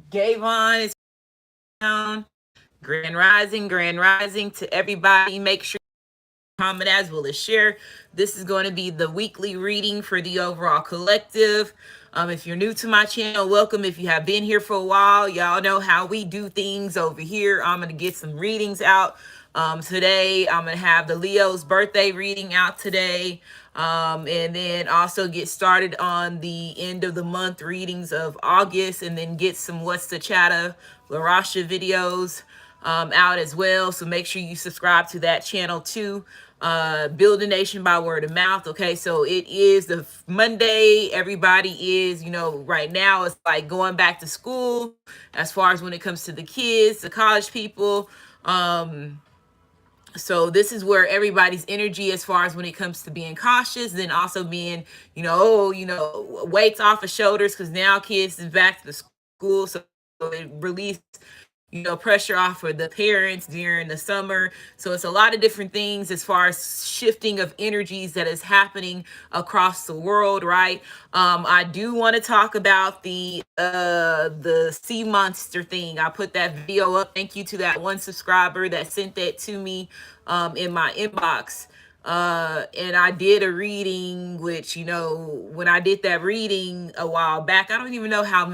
Gavon is down. Grand rising to everybody. Make sure you comment as well as share. This is going to be the weekly reading for the overall collective. If you're new to my channel, welcome. If you have been here for a while, y'all know how we do things over here. I'm going to get some readings out. Today, I'm going to have the Leo's birthday reading out today. And then also get started on the end of the month readings of August, and then get some What's the Chatter LaRasha videos out as well. So make sure you subscribe to that channel too. Build a nation by word of mouth. Okay, so it is the Monday. Everybody is, right now it's like going back to school as far as when it comes to the kids, the college people. So this is where everybody's energy as far as when it comes to being cautious, then also being, weights off of shoulders, because now kids is back to the school. So it released pressure off for the parents during the summer. So it's a lot of different things as far as shifting of energies that is happening across the world, right? I do want to talk about the sea monster thing. I put that video up. Thank you to that one subscriber that sent that to me in my inbox. And I did a reading, which, when I did that reading a while back, I don't even know how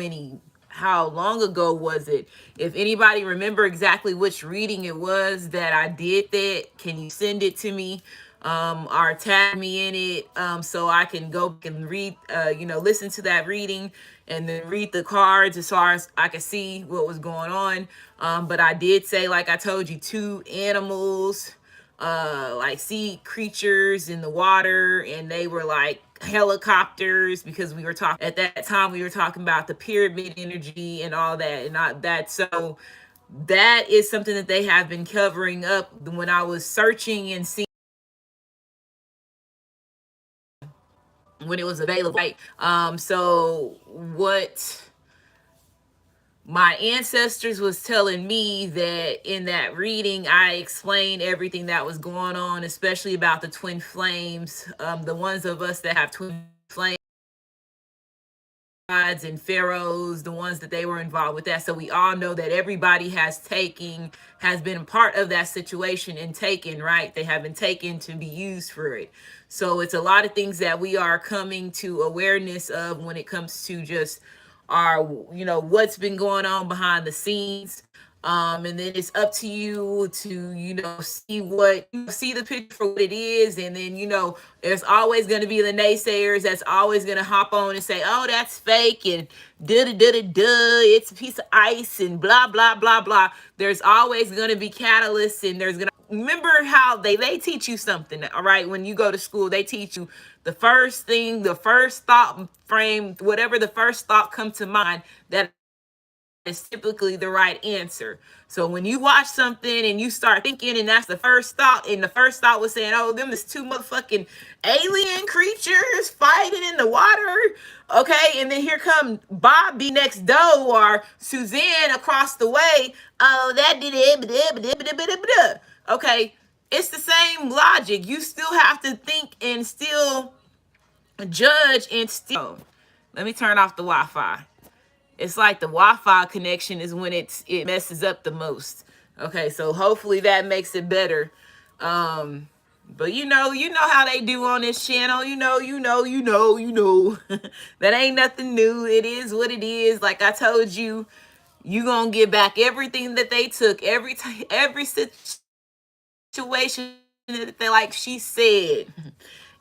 long ago was it. If anybody remember exactly which reading it was that I did that, can you send it to me, or tag me in it, so I can go and read, listen to that reading and then read the cards as far as I could see what was going on. But I did say, like I told you, two animals, like sea creatures in the water, and they were like helicopters, because we were talking at that time, we were talking about the pyramid energy and all that, and not that. So that is something that they have been covering up when I was searching and seeing when it was available, right? So what my ancestors was telling me, that in that reading I explained everything that was going on, especially about the twin flames, the ones of us that have twin flames, gods and pharaohs, the ones that they were involved with that. So we all know that everybody has been a part of that situation and taken, right? They have been taken to be used for it. So it's a lot of things that we are coming to awareness of when it comes to just our, what's been going on behind the scenes. And then it's up to you to, see the picture for what it is. And then, there's always going to be the naysayers that's always going to hop on and say, oh, that's fake, and it's a piece of ice, and blah, blah, blah, blah. There's always going to be catalysts, and there's going to, remember how they teach you something, all right? When you go to school, they teach you the first thing, the first thought frame, whatever the first thought comes to mind, that is typically the right answer. So when you watch something and you start thinking, and that's the first thought, and the first thought was saying, oh, them is two motherfucking alien creatures fighting in the water, okay? And then here come Bobby next door, or Suzanne across the way, oh, that did it, okay? It's the same logic. You still have to think and still judge and still. Let me turn off the Wi-Fi. It's like the Wi-Fi connection is when it messes up the most. Okay, so hopefully that makes it better. But you know how they do on this channel. That ain't nothing new. It is what it is. Like I told you, you gonna get back everything that they took, every situation that they, like she said,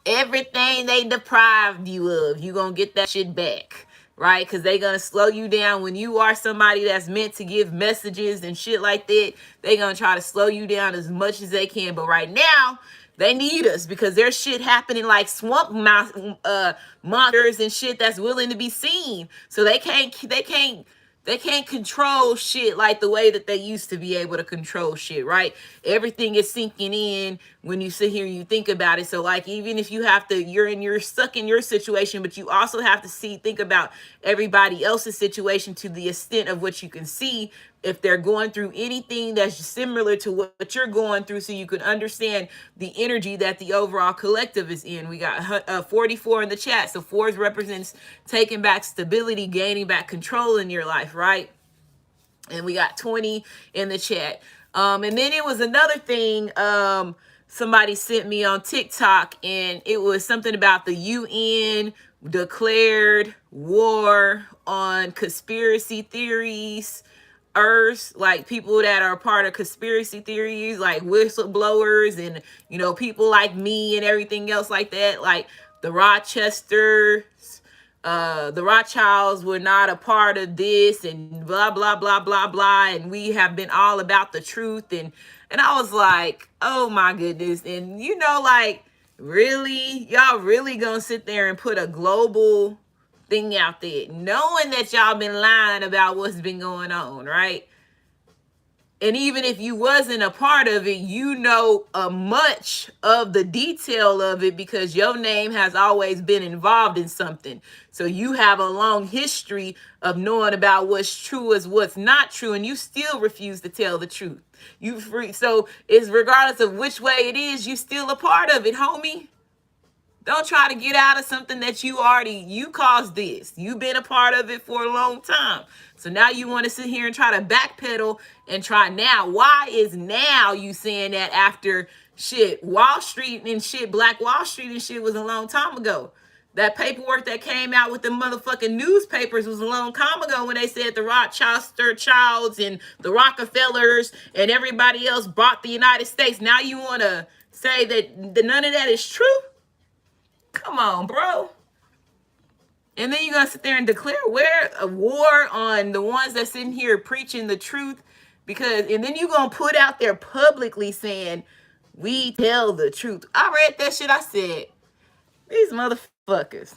everything they deprived you of, you gonna get that shit back, right? Because they gonna slow you down. When you are somebody that's meant to give messages and shit like that, they gonna try to slow you down as much as they can. But right now, they need us, because there's shit happening like swamp monsters and shit that's willing to be seen. So they can't control shit like the way that they used to be able to control shit, right? Everything is sinking in when you sit here and you think about it. So like, even if you're stuck in your situation, but you also have to think about everybody else's situation to the extent of what you can see, if they're going through anything that's similar to what you're going through, so you can understand the energy that the overall collective is in. We got 44 in the chat. So 4 represents taking back stability, gaining back control in your life, right? And we got 20 in the chat. And then it was another thing somebody sent me on TikTok, and it was something about the UN declared war on conspiracy theories, Earth, like people that are part of conspiracy theories, like whistleblowers, and people like me and everything else like that, like the Rochesters, the Rothschilds were not a part of this, and blah blah blah blah blah, and we have been all about the truth. And I was like, oh my goodness. And like, really, y'all really gonna sit there and put a global thing out there knowing that y'all been lying about what's been going on, right? And even if you wasn't a part of it, much of the detail of it because your name has always been involved in something. So you have a long history of knowing about what's true as what's not true, and you still refuse to tell the truth. So it's regardless of which way it is, you still a part of it, homie. Don't try to get out of something that you caused this. You've been a part of it for a long time. So now you want to sit here and try to backpedal and try now. Why is now you saying that after shit, Wall Street and shit, Black Wall Street and shit was a long time ago? That paperwork that came out with the motherfucking newspapers was a long time ago when they said the Rothschilds and the Rockefellers and everybody else bought the United States. Now you want to say that none of that is true? Come on, bro. And then you're going to sit there and declare a war on the ones that's in here preaching the truth. And then you're going to put out there publicly saying, we tell the truth. I read that shit. I said, these motherfuckers.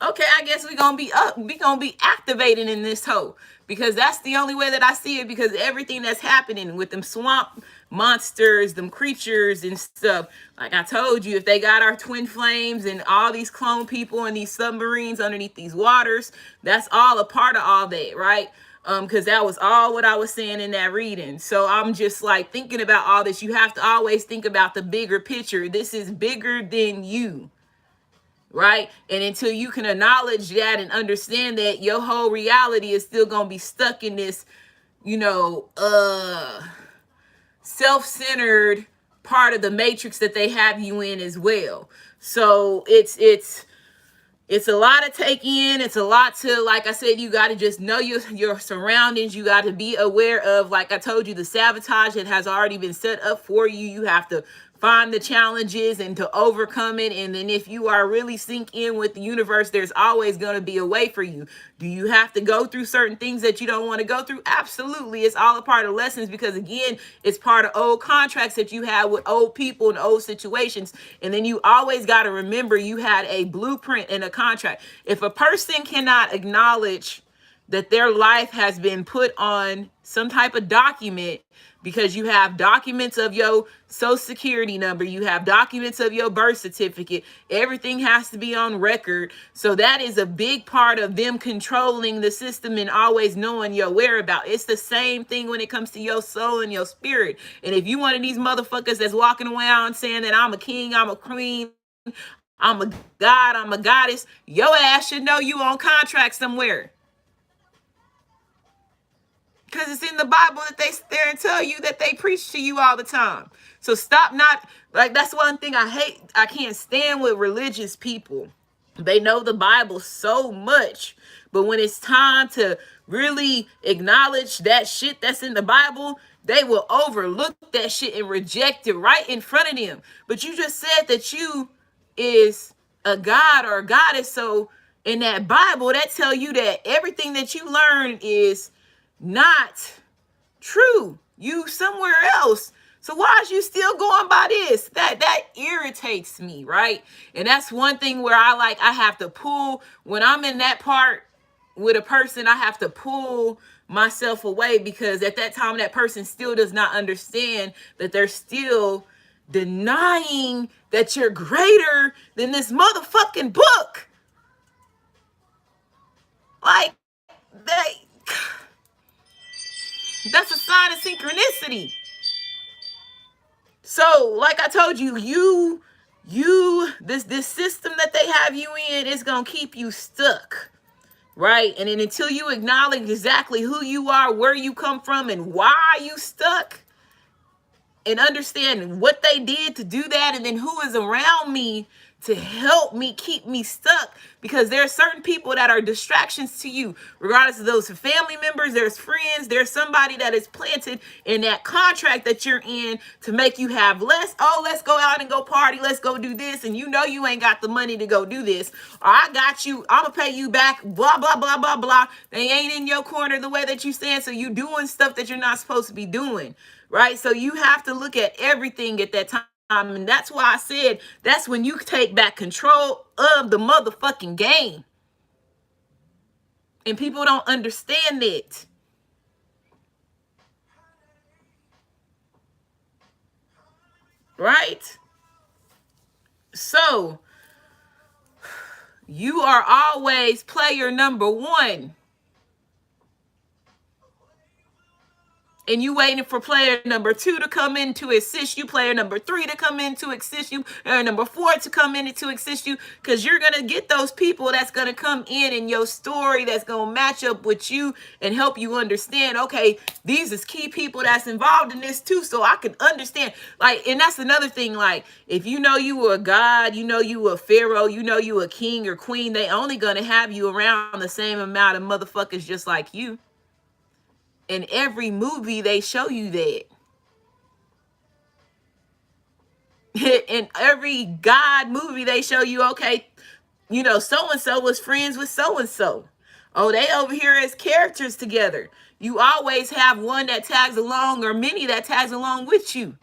Okay, I guess we gonna be activating in this hole, because that's the only way that I see it, because everything that's happening with them swamp monsters, them creatures and stuff, like I told you, if they got our twin flames and all these clone people and these submarines underneath these waters, that's all a part of all that, right? Because that was all what I was saying in that reading. So I'm just like thinking about all this. You have to always think about the bigger picture. This is bigger than you. Right? And until you can acknowledge that and understand that, your whole reality is still going to be stuck in this, self-centered part of the matrix that they have you in as well. So it's a lot to take in. It's a lot to, like I said, you got to just know your surroundings. You got to be aware of, like I told you, the sabotage that has already been set up for you. You have to find the challenges and to overcome it. And then if you are really sync in with the universe, there's always going to be a way for you. Do you have to go through certain things that you don't want to go through? Absolutely. It's all a part of lessons, because again, it's part of old contracts that you had with old people and old situations. And then you always got to remember you had a blueprint and a contract. If a person cannot acknowledge that their life has been put on some type of document, because you have documents of your social security number, you have documents of your birth certificate, everything has to be on record. So that is a big part of them controlling the system and always knowing your whereabouts. It's the same thing when it comes to your soul and your spirit. And if you one of these motherfuckers that's walking around saying that I'm a king, I'm a queen, I'm a god, I'm a goddess, your ass should know you on contract somewhere. Because it's in the Bible that they sit there and tell you that they preach to you all the time. So stop that's one thing I hate. I can't stand with religious people. They know the Bible so much, but when it's time to really acknowledge that shit that's in the Bible, they will overlook that shit and reject it right in front of them. But you just said that you is a god or a goddess. So in that Bible, that tell you that everything that you learn is not true. You somewhere else. So why is you still going by this? That irritates me, right? And that's one thing where I have to pull, when I'm in that part with a person, I have to pull myself away, because at that time that person still does not understand that they're still denying that you're greater than this motherfucking book. Like that's a sign of synchronicity. So, like I told you, this system that they have you in is gonna keep you stuck. right? And then until you acknowledge exactly who you are, where you come from, and why you stuck, and understand what they did to do that, and then who is around me to help me keep me stuck, because there are certain people that are distractions to you, regardless of those family members, there's friends, there's somebody that is planted in that contract that you're in to make you have less. Oh, let's go out and go party, let's go do this, and you know you ain't got the money to go do this, or I got you, I'm gonna pay you back, blah blah blah blah blah. They ain't in your corner the way that you stand, so you doing stuff that you're not supposed to be doing, right? So you have to look at everything at that time. And that's why I said that's when you take back control of the motherfucking game. And people don't understand it. Right? So, you are always player number one. And you waiting for player number 2 to come in to assist you, player number 3 to come in to assist you, player number 4 to come in to assist you, because you're going to get those people that's going to come in your story that's going to match up with you and help you understand, okay, these is key people that's involved in this too, so I can understand. Like, and that's another thing, like, if you know you were a god, you know you were a pharaoh, you know you a king or queen, they only going to have you around the same amount of motherfuckers just like you. In every movie, they show you that. In every God movie, they show you, okay, you know, so-and-so was friends with so-and-so. Oh, they over here as characters together. You always have one that tags along, or many that tags along with you.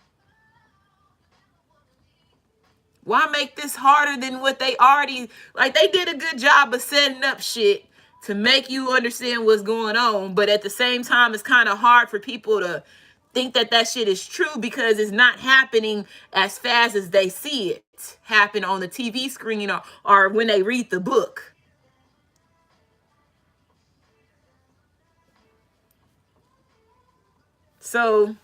Why make this harder than what they already, like, they did a good job of setting up shit to make you understand what's going on, but at the same time, it's kind of hard for people to think that that shit is true, because it's not happening as fast as they see it happen on the TV screen, or when they read the book. So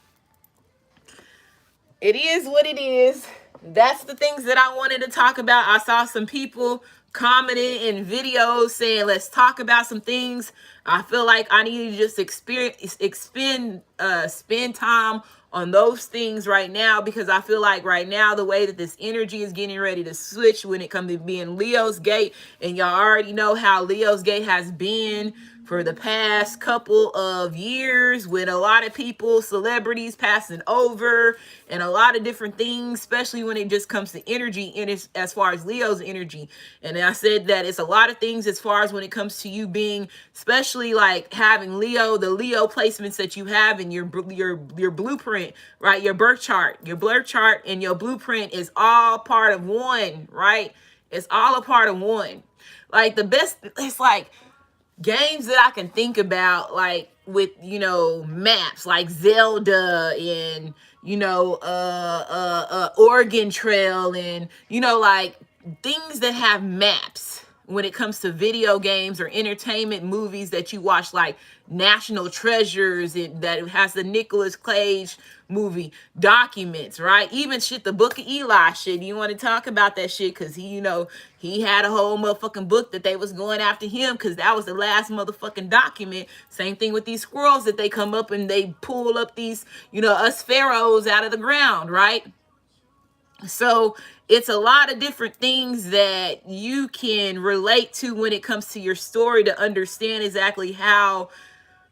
it is what it is. That's the things that I wanted to talk about. I saw some people commenting in videos saying, let's talk about some things. I feel like I need to just spend time on those things right now, because I feel like right now, the way that this energy is getting ready to switch when it comes to being Leo's gate, and y'all already know how Leo's gate has been for the past couple of years, with a lot of people, celebrities passing over, and a lot of different things, especially when it just comes to energy, and as far as Leo's energy. And I said that it's a lot of things as far as when it comes to you being, especially like having Leo, the Leo placements that you have in your blueprint, right? Your birth chart, and your blueprint is all part of one, right? It's all a part of one. Like, the best, it's like games that I can think about, like with, you know, maps like Zelda, and, you know, Oregon Trail, and, you know, like things that have maps when it comes to video games or entertainment movies that you watch, like National Treasures, and that has the Nicolas Cage movie, documents, right? Even shit, the Book of Eli shit. You want to talk about that shit, because he, you know, he had a whole motherfucking book that they was going after him, because that was the last motherfucking document. Same thing with these squirrels that they come up and they pull up these, you know, us pharaohs out of the ground, right? So it's a lot of different things that you can relate to when it comes to your story, to understand exactly how,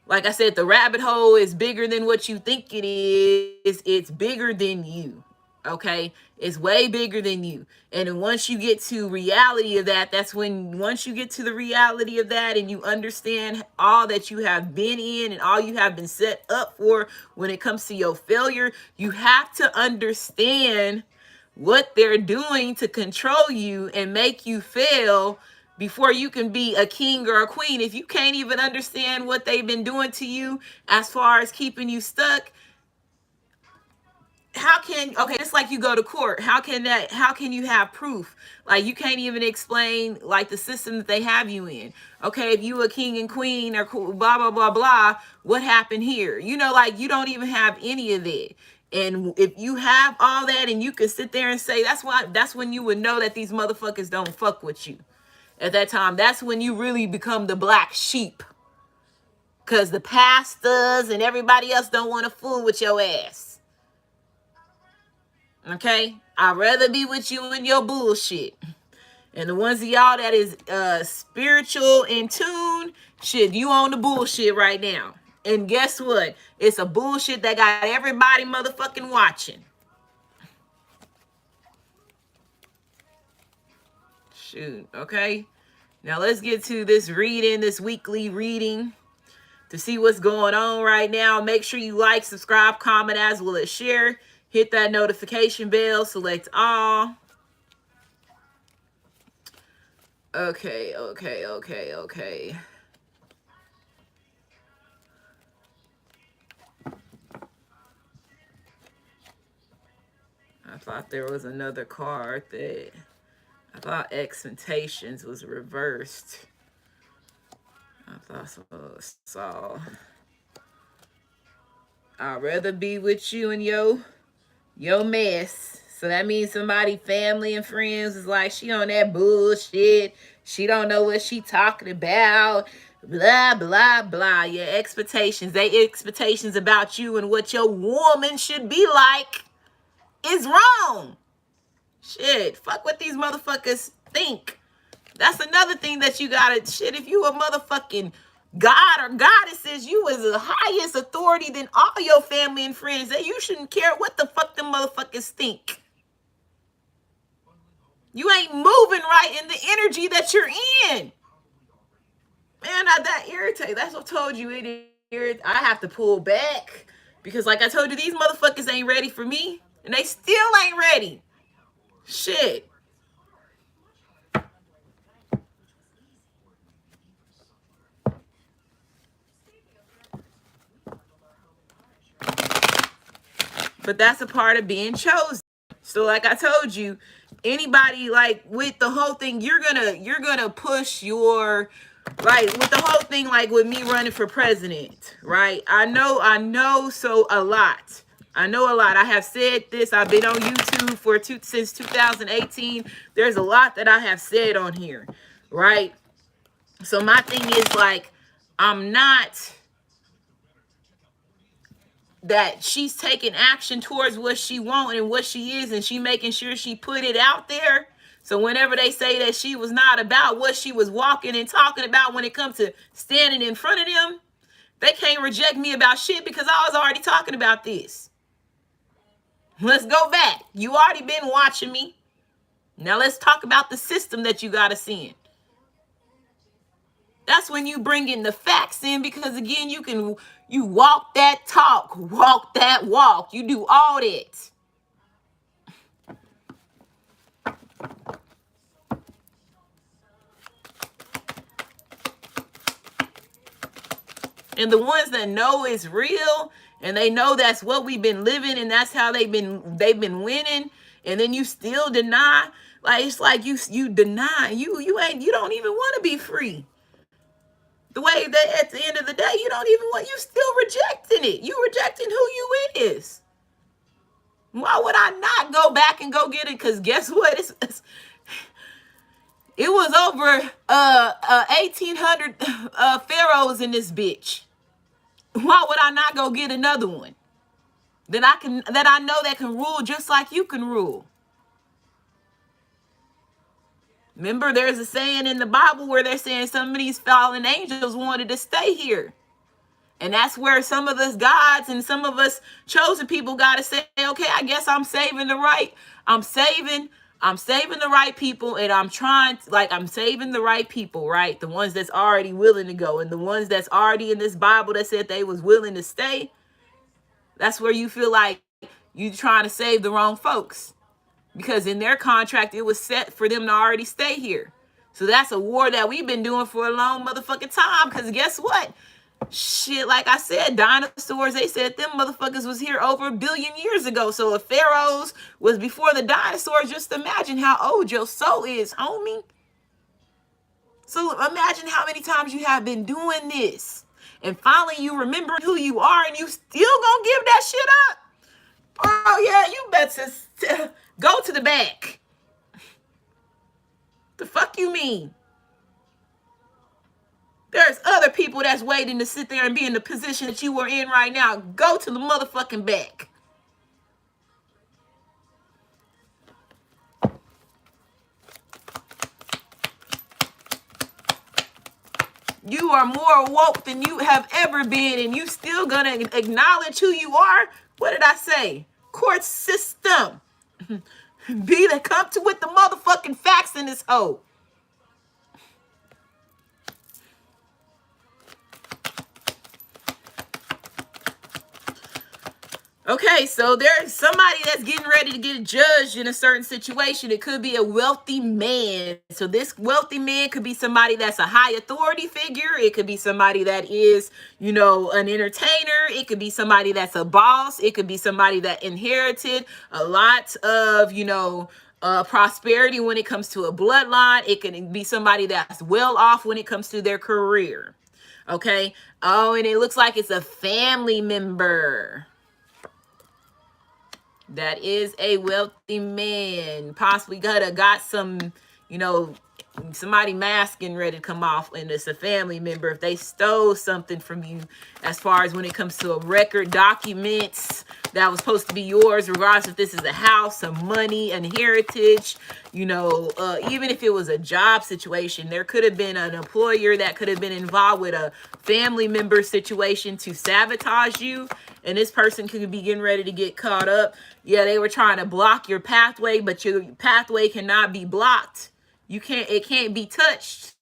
like I said, the rabbit hole is bigger than what you think it is. It's bigger than you. Okay? It's way bigger than you. And then once you get to reality of that, that's when, once you get to the reality of that, and you understand all that you have been in and all you have been set up for when it comes to your failure, you have to understand what they're doing to control you and make you fail before you can be a king or a queen. If you can't even understand what they've been doing to you as far as keeping you stuck, how can, okay, just like you go to court, how can you have proof? Like, you can't even explain like the system that they have you in. Okay, if you a king and queen or blah blah blah blah, what happened here? You know, like, you don't even have any of that. And if you have all that and you can sit there and say, that's when you would know that these motherfuckers don't fuck with you. at that time. That's when you really become the black sheep. Because the pastors and everybody else don't want to fool with your ass. Okay? I'd rather be with you in your bullshit. And the ones of y'all that is spiritual in tune, shit, you on the bullshit right now. And guess what? It's a bullshit that got everybody motherfucking watching. Shoot, okay? Now let's get to this reading, this weekly reading, to see what's going on right now. Make sure you like, subscribe, comment, as well as share. Hit that notification bell, select all. Okay. I thought there was another card that I thought Expectations was reversed. I thought so. I'd rather be with you and your mess. So that means somebody, family and friends, is like, she on that bullshit. She don't know what she talking about. Blah, blah, blah. Your expectations, they expectations about you and what your woman should be like is wrong. Shit, fuck what these motherfuckers think. That's another thing that you gotta, shit, if you a motherfucking God or goddesses, you is the highest authority than all your family and friends, that you shouldn't care what the fuck them motherfuckers think. You ain't moving right in the energy that you're in. Man, that irritates. That's what I told you. I have to pull back. Because like I told you, these motherfuckers ain't ready for me. And they still ain't ready. Shit. But that's a part of being chosen. So like I told you, anybody like with the whole thing, you're gonna push your, like with the whole thing, like with me running for president, right? I know so a lot. I know a lot. I have said this. I've been on YouTube since 2018. There's a lot that I have said on here, right? So my thing is like, I'm not that she's taking action towards what she wants and what she is, and she making sure she put it out there. So whenever they say that she was not about what she was walking and talking about when it comes to standing in front of them, they can't reject me about shit because I was already talking about this. Let's go back. You already been watching me. Now let's talk about the system that you got to see in. That's when you bring in the facts in, because again, you walk that talk, walk that walk. You do all that. And the ones that know it's real and they know that's what we've been living and that's how they've been winning, and then you still deny, like it's like you deny, you don't even want to be free. The way that at the end of the day, you don't even want, you still rejecting it. You rejecting who you is. Why would I not go back and go get it? Because guess what? It was over 1,800 pharaohs in this bitch. Why would I not go get another one? That I know that can rule just like you can rule. Remember, there's a saying in the Bible where they're saying some of these fallen angels wanted to stay here. And that's where some of us gods and some of us chosen people got to say, okay, I guess I'm saving the right people, and I'm saving the right people, right? The ones that's already willing to go, and the ones that's already in this Bible that said they was willing to stay. That's where you feel like you trying to save the wrong folks. Because in their contract, it was set for them to already stay here. So that's a war that we've been doing for a long motherfucking time. Because guess what? Shit, like I said, dinosaurs, they said them motherfuckers was here over 1 billion years ago. So if pharaohs was before the dinosaurs, just imagine how old your soul is, homie. So imagine how many times you have been doing this. And finally you remember who you are, and you still gonna give that shit up? Oh yeah, you better go to the back. The fuck you mean? There's other people that's waiting to sit there and be in the position that you are in right now. Go to the motherfucking back. You are more woke than you have ever been, and you still gonna acknowledge who you are? What did I say? Court system. Be the come to with the motherfucking facts in this hoe. Okay, so there's somebody that's getting ready to get judged in a certain situation. It could be a wealthy man. So this wealthy man could be somebody that's a high authority figure. It could be somebody that is, you know, an entertainer. It could be somebody that's a boss. It could be somebody that inherited a lot of, you know, prosperity when it comes to a bloodline. It could be somebody that's well off when it comes to their career. Okay. Oh, and it looks like it's a family member. That is a wealthy man. Possibly got some, you know, somebody masking ready to come off, and it's a family member. If they stole something from you, as far as when it comes to a record, documents that was supposed to be yours, regardless if this is a house, some money, an heritage, you know, even if it was a job situation, there could have been an employer that could have been involved with a family member situation to sabotage you. And this person could be getting ready to get caught up. Yeah, they were trying to block your pathway, but your pathway cannot be blocked. It can't be touched.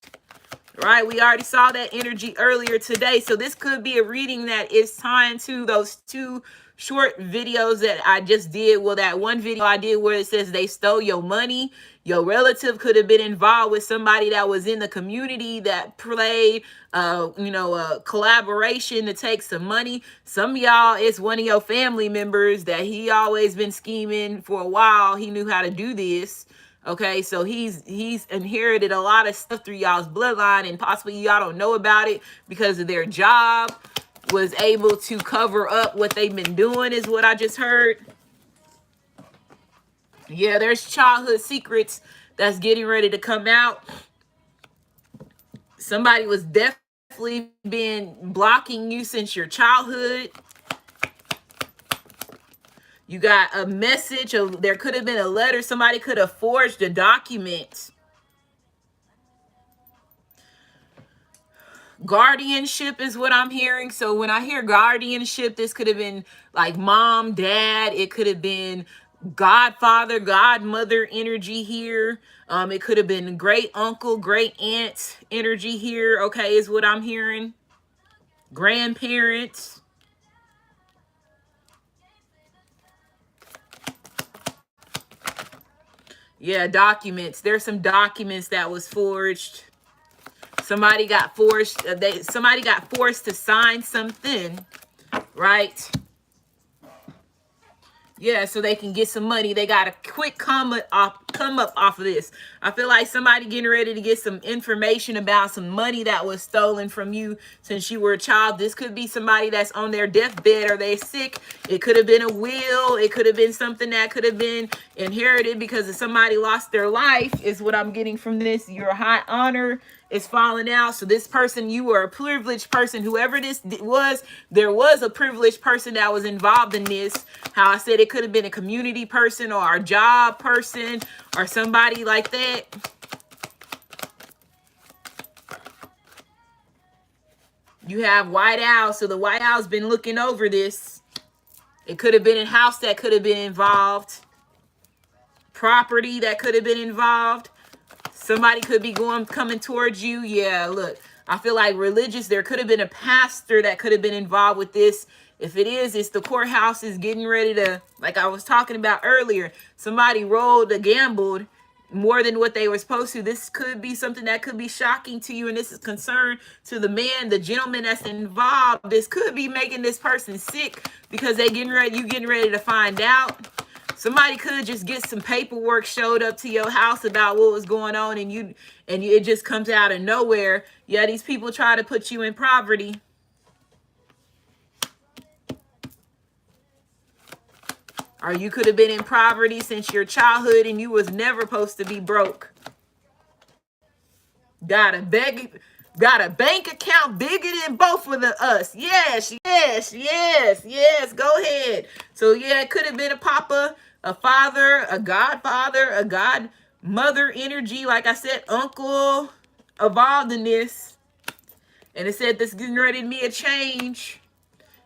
Right? We already saw that energy earlier today. So this could be a reading that is tying to those two short videos that I just did. Well, that one video I did where it says they stole your money. Your relative could have been involved with somebody that was in the community that played, a collaboration to take some money. Some of y'all, it's one of your family members that he always been scheming for a while. He knew how to do this. Okay, so he's inherited a lot of stuff through y'all's bloodline, and possibly y'all don't know about it because of their job was able to cover up what they've been doing, is what I just heard. Yeah, there's childhood secrets that's getting ready to come out. Somebody was definitely been blocking you since your childhood. You got a message, there could have been a letter. Somebody could have forged a document. Guardianship is what I'm hearing. So when I hear guardianship, this could have been like mom, dad. It could have been godfather, godmother energy here. It could have been great uncle, great aunt energy here. Okay, is what I'm hearing. Grandparents. Yeah, documents. There's some documents that was forged. Somebody got forced. Somebody got forced to sign something, right? Yeah, so they can get some money. They got a quick come up off of this. I feel like somebody getting ready to get some information about some money that was stolen from you since you were a child. This could be somebody that's on their deathbed or they're sick. It could have been a will. It could have been something that could have been inherited because if somebody lost their life, is what I'm getting from this. Your high honor is falling out. So this person, you were a privileged person. Whoever this was, there was a privileged person that was involved in this. How I said it could have been a community person or a job person or somebody like that. You have White Owl. So the White Owl's been looking over this. It could have been a house that could have been involved. Property that could have been involved. Somebody could be coming towards you. Yeah, look, I feel like religious. There could have been a pastor that could have been involved with this. If it is, it's the courthouse is getting ready to, like I was talking about earlier, somebody rolled or gambled more than what they were supposed to. This could be something that could be shocking to you, and this is concern to the man, the gentleman that's involved. This could be making this person sick because you getting ready to find out. Somebody could just get some paperwork showed up to your house about what was going on, and it just comes out of nowhere. Yeah, these people try to put you in poverty. Or you could have been in poverty since your childhood and you was never supposed to be broke. Gotta beg. Got a bank account bigger than both of us. Yes, yes, yes, yes. Go ahead. So yeah, it could have been a papa, a father, a godfather, a godmother energy. Like I said, uncle involved in this. And it said this getting ready to be a change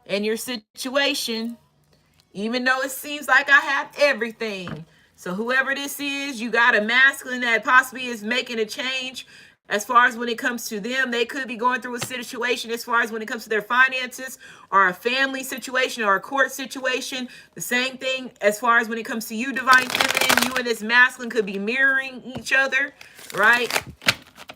in your situation, even though it seems like I have everything. So whoever this is, you got a masculine that possibly is making a change as far as when it comes to them. They could be going through a situation as far as when it comes to their finances or a family situation or a court situation. The same thing as far as when it comes to you, divine feminine. You and this masculine could be mirroring each other, right?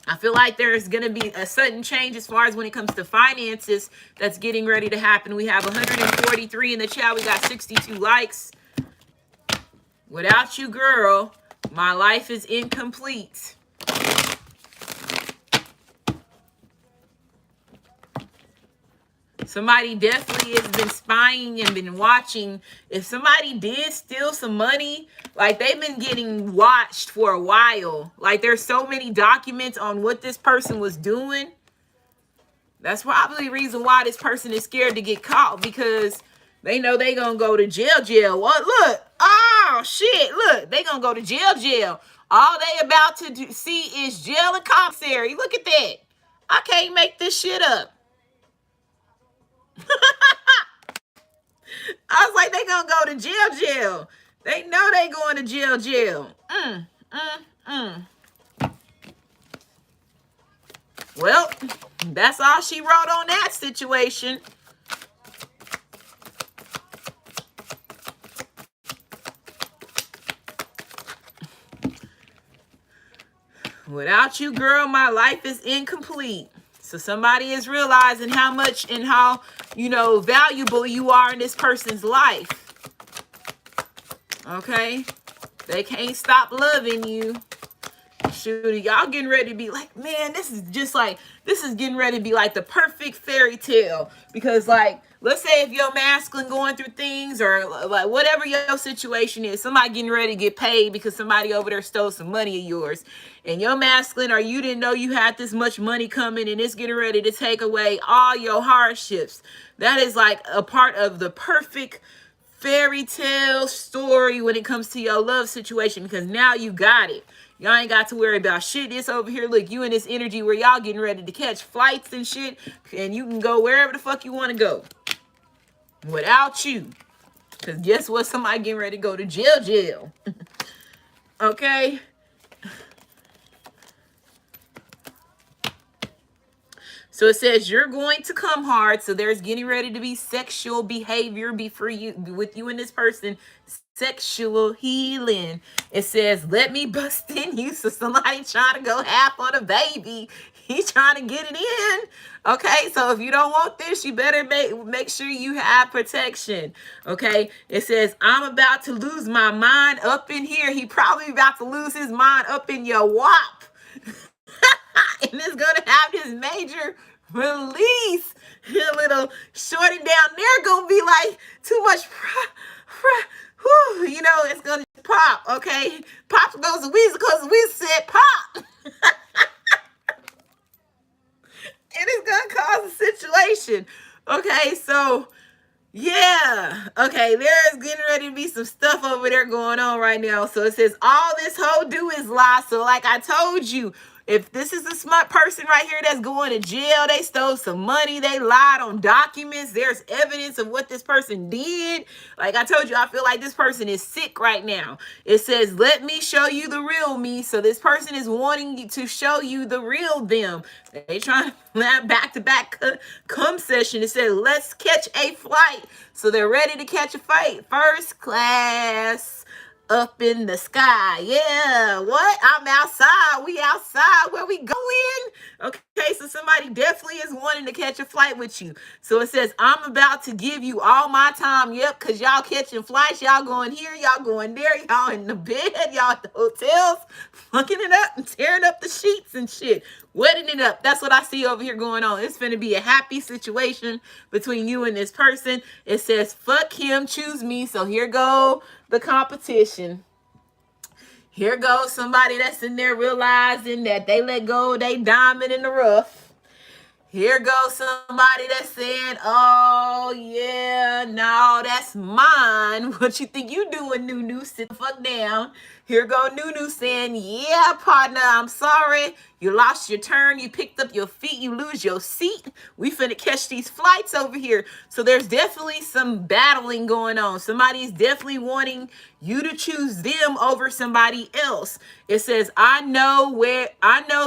I feel like there's going to be a sudden change as far as when it comes to finances that's getting ready to happen. We have 143 in the chat. We got 62 likes. Without you, girl, my life is incomplete. Somebody definitely has been spying and been watching. If somebody did steal some money, like they've been getting watched for a while. Like there's so many documents on what this person was doing. That's probably the reason why this person is scared to get caught, because they know they gonna go to jail. What? Look. Oh, shit. Look, they gonna go to jail. All they about to see is jail and commissary. Look at that. I can't make this shit up. I was like, they gonna go to jail. They know they going to jail. Well, that's all she wrote on that situation. Without you, girl, my life is incomplete. So somebody is realizing how much and how, valuable you are in this person's life. Okay? They can't stop loving you. Shoot, y'all getting ready to be like, man, this is getting ready to be like the perfect fairy tale. Because like, let's say if you're masculine going through things or like whatever your situation is, somebody getting ready to get paid because somebody over there stole some money of yours. And you're masculine, or you didn't know you had this much money coming and it's getting ready to take away all your hardships. That is like a part of the perfect fairy tale story when it comes to your love situation, because now you got it. Y'all ain't got to worry about shit. This over here, look, you in this energy where y'all getting ready to catch flights and shit, and you can go wherever the fuck you want to go without you. Because guess what? Somebody getting ready to go to jail. Okay? So it says you're going to come hard. So there's getting ready to be sexual behavior with you and this person. Sexual healing. It says, let me bust in you. So somebody trying to go half on a baby. He's trying to get it in. Okay, so if you don't want this, you better make sure you have protection. Okay, it says, I'm about to lose my mind up in here. He probably about to lose his mind up in your wop. And it's gonna have this major release. Your little shorty down there gonna be like too much it's gonna pop. Okay, pop goes to Weezer because Weezer said pop. And it's gonna cause a situation. Okay, so yeah, okay, there's getting ready to be some stuff over there going on right now. So it says all this hoe do is lie. So like I told you, if this is a smart person right here that's going to jail, they stole some money, they lied on documents, there's evidence of what this person did. Like I told you, I feel like this person is sick right now. It says, let me show you the real me. So this person is wanting you to show you the real them. They trying to have back-to-back come session. It said, let's catch a flight. So they're ready to catch a flight. First class. Up in the sky. Yeah, what? I'm outside. We outside. Where we going? Okay, so somebody definitely is wanting to catch a flight with you. So it says, I'm about to give you all my time. Yep, because y'all catching flights. Y'all going here. Y'all going there. Y'all in the bed. Y'all at the hotels. Fucking it up and tearing up the sheets and shit. Wetting it up. That's what I see over here going on. It's going to be a happy situation between you and this person. It says, fuck him, choose me. So here go the competition. Here goes somebody that's in there realizing that they let go, they diamond in the rough. Here goes somebody that's saying, oh, yeah, no, that's mine. What you think you doing, Nunu? Sit the fuck down. Here go Nunu saying, yeah, partner, I'm sorry. You lost your turn. You picked up your feet. You lose your seat. We finna catch these flights over here. So there's definitely some battling going on. Somebody's definitely wanting you to choose them over somebody else. It says, I know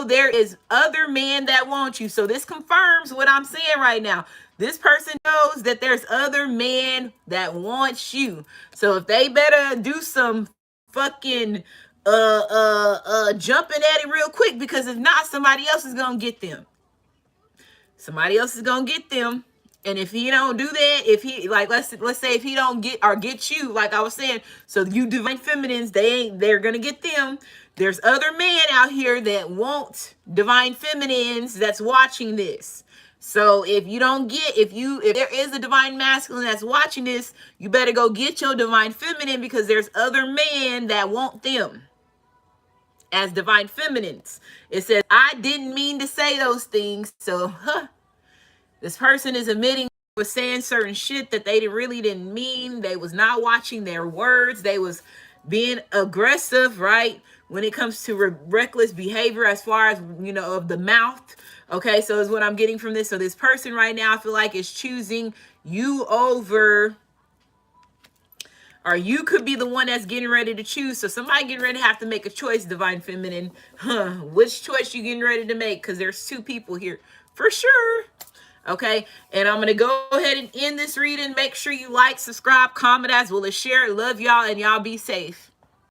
there is other men that want you. So this confirms what I'm saying right now. This person knows that there's other men that want you. So if they better do some fucking jumping at it real quick, because if not, somebody else is gonna get them. Somebody else is gonna get them. And if he don't do that, if he, like, let's say if he don't get you, like I was saying, so you divine feminines, they're gonna get them. There's other men out here that want divine feminines that's watching this. So if there is a divine masculine that's watching this, you better go get your divine feminine, because there's other men that want them as divine feminines. It says, I didn't mean to say those things. So, this person is admitting was saying certain shit that they really didn't mean. They was not watching their words. They was being aggressive, right? When it comes to reckless behavior, as far as, of the mouth. Okay, so is what I'm getting from this. So this person right now, I feel like, is choosing you over, or you could be the one that's getting ready to choose. So somebody getting ready to have to make a choice, divine feminine. Which choice you getting ready to make? Because there's two people here for sure. Okay, and I'm gonna go ahead and end this reading. Make sure you like, subscribe, comment as well as share. Love y'all, and y'all be safe.